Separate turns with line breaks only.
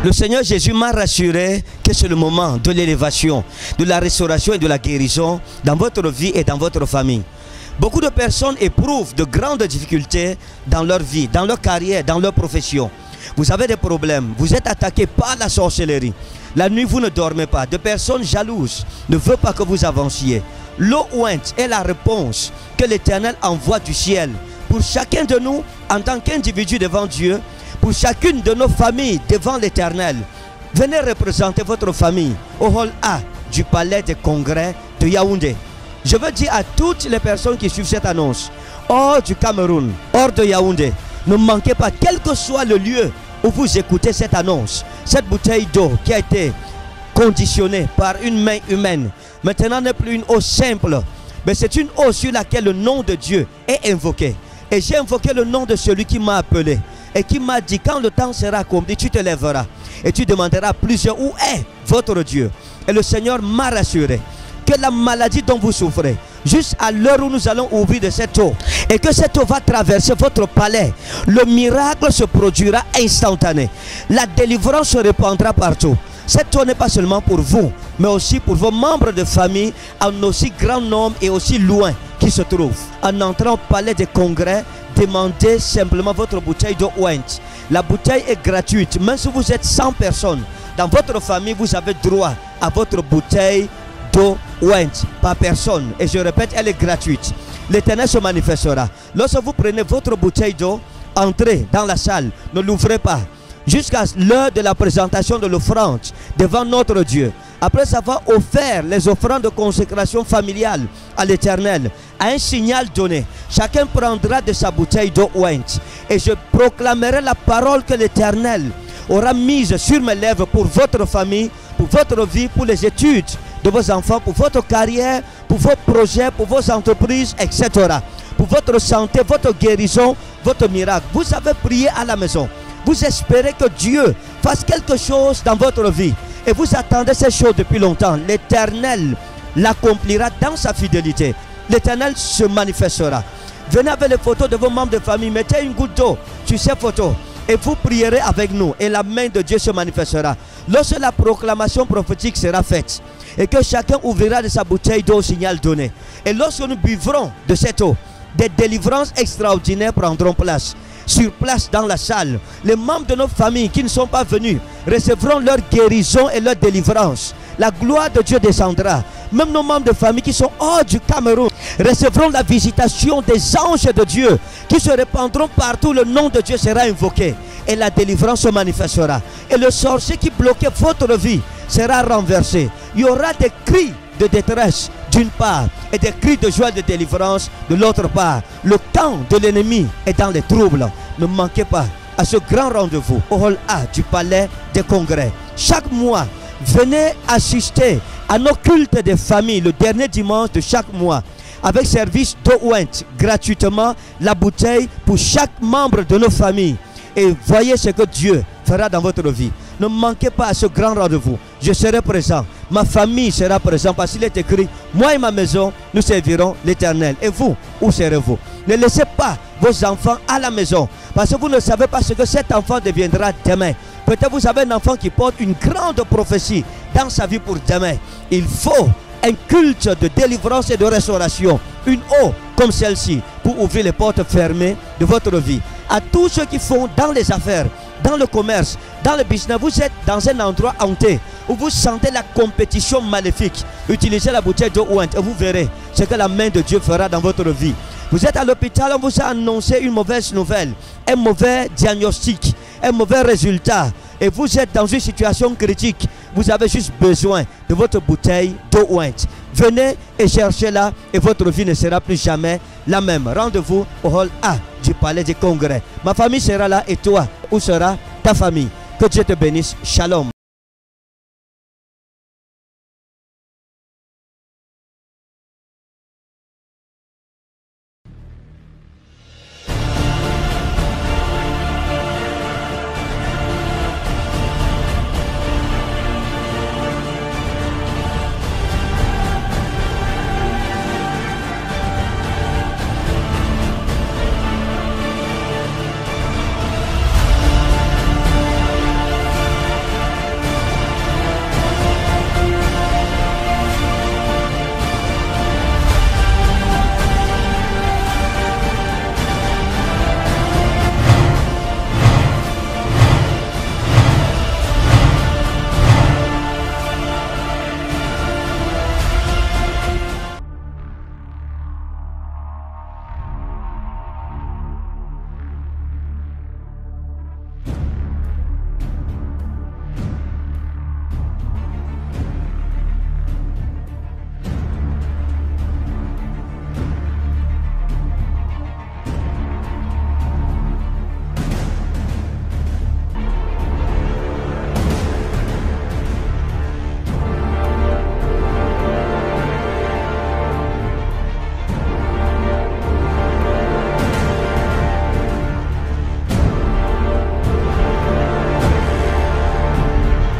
Le Seigneur Jésus m'a rassuré que c'est le moment de l'élévation, de la restauration et de la guérison dans votre vie et dans votre famille. Beaucoup de personnes éprouvent de grandes difficultés dans leur vie, dans leur carrière, dans leur profession. Vous avez des problèmes, vous êtes attaqué par la sorcellerie. La nuit, vous ne dormez pas. De personnes jalouses ne veulent pas que vous avanciez. L'eau ointe est la réponse que l'Éternel envoie du ciel pour chacun de nous en tant qu'individu devant Dieu, pour chacune de nos familles devant l'Éternel. Venez représenter votre famille au hall A du palais des congrès de Yaoundé. Je veux dire à toutes les personnes qui suivent cette annonce, hors du Cameroun, hors de Yaoundé, ne manquez pas, quel que soit le lieu où vous écoutez cette annonce, cette bouteille d'eau qui a été conditionnée par une main humaine, maintenant n'est plus une eau simple, mais c'est une eau sur laquelle le nom de Dieu est invoqué. Et j'ai invoqué le nom de celui qui m'a appelé et qui m'a dit, quand le temps sera accompli, tu te lèveras et tu demanderas à plusieurs où est votre Dieu. Et le Seigneur m'a rassuré que la maladie dont vous souffrez, juste à l'heure où nous allons ouvrir de cette eau, et que cette eau va traverser votre palais, le miracle se produira instantané. La délivrance se répandra partout. Cette eau n'est pas seulement pour vous, mais aussi pour vos membres de famille en aussi grand nombre et aussi loin qui se trouvent. En entrant au palais des congrès, demandez simplement votre bouteille d'eau ointe. La bouteille est gratuite. Même si vous êtes 100 personnes, dans votre famille, vous avez droit à votre bouteille d'eau ointe par personne. Et je répète, elle est gratuite. L'Éternel se manifestera. Lorsque vous prenez votre bouteille d'eau, entrez dans la salle, ne l'ouvrez pas jusqu'à l'heure de la présentation de l'offrande devant notre Dieu. Après avoir offert les offrandes de consécration familiale à l'Éternel, à un signal donné, chacun prendra de sa bouteille d'eau ointe et je proclamerai la parole que l'Éternel aura mise sur mes lèvres pour votre famille, pour votre vie, pour les études de vos enfants, pour votre carrière, pour vos projets, pour vos entreprises, etc. Pour votre santé, votre guérison, votre miracle. Vous avez prié à la maison. Vous espérez que Dieu fasse quelque chose dans votre vie. Et vous attendez ces choses depuis longtemps. L'Éternel l'accomplira dans sa fidélité. L'Éternel se manifestera. Venez avec les photos de vos membres de famille. Mettez une goutte d'eau sur ces photos. Et vous prierez avec nous. Et la main de Dieu se manifestera. Lorsque la proclamation prophétique sera faite. Et que chacun ouvrira de sa bouteille d'eau au signal donné. Et lorsque nous buvrons de cette eau, des délivrances extraordinaires prendront place. Sur place dans la salle, les membres de nos familles qui ne sont pas venus recevront leur guérison et leur délivrance. La gloire de Dieu descendra. Même nos membres de famille qui sont hors du Cameroun recevront la visitation des anges de Dieu qui se répandront partout. Le nom de Dieu sera invoqué et la délivrance se manifestera. Et le sorcier qui bloquait votre vie sera renversé. Il y aura des cris de détresse d'une part et des cris de joie de délivrance de l'autre part. Le camp de l'ennemi est dans les troubles. Ne manquez pas à ce grand rendez-vous au hall A du palais des congrès. Chaque mois, venez assister à nos cultes des familles le dernier dimanche de chaque mois avec service d'eau ointe gratuitement, la bouteille pour chaque membre de nos familles. Et voyez ce que Dieu fera dans votre vie. Ne manquez pas à ce grand rendez-vous. Je serai présent. Ma famille sera présente parce qu'il est écrit, moi et ma maison, nous servirons l'Éternel. Et vous, où serez-vous? Ne laissez pas vos enfants à la maison parce que vous ne savez pas ce que cet enfant deviendra demain. Peut-être vous avez un enfant qui porte une grande prophétie dans sa vie pour demain. Il faut un culte de délivrance et de restauration. Une eau comme celle-ci pour ouvrir les portes fermées de votre vie. À tous ceux qui font dans les affaires, dans le commerce, dans le business, vous êtes dans un endroit hanté où vous sentez la compétition maléfique. Utilisez la bouteille d'eau ointe et vous verrez ce que la main de Dieu fera dans votre vie. Vous êtes à l'hôpital, on vous a annoncé une mauvaise nouvelle, un mauvais diagnostic, un mauvais résultat. Et vous êtes dans une situation critique. Vous avez juste besoin de votre bouteille d'eau ointe. Venez et cherchez-la et votre vie ne sera plus jamais la même. Rendez-vous au hall A du palais des congrès. Ma famille sera là et toi, où sera ta famille? Que Dieu te bénisse. Shalom.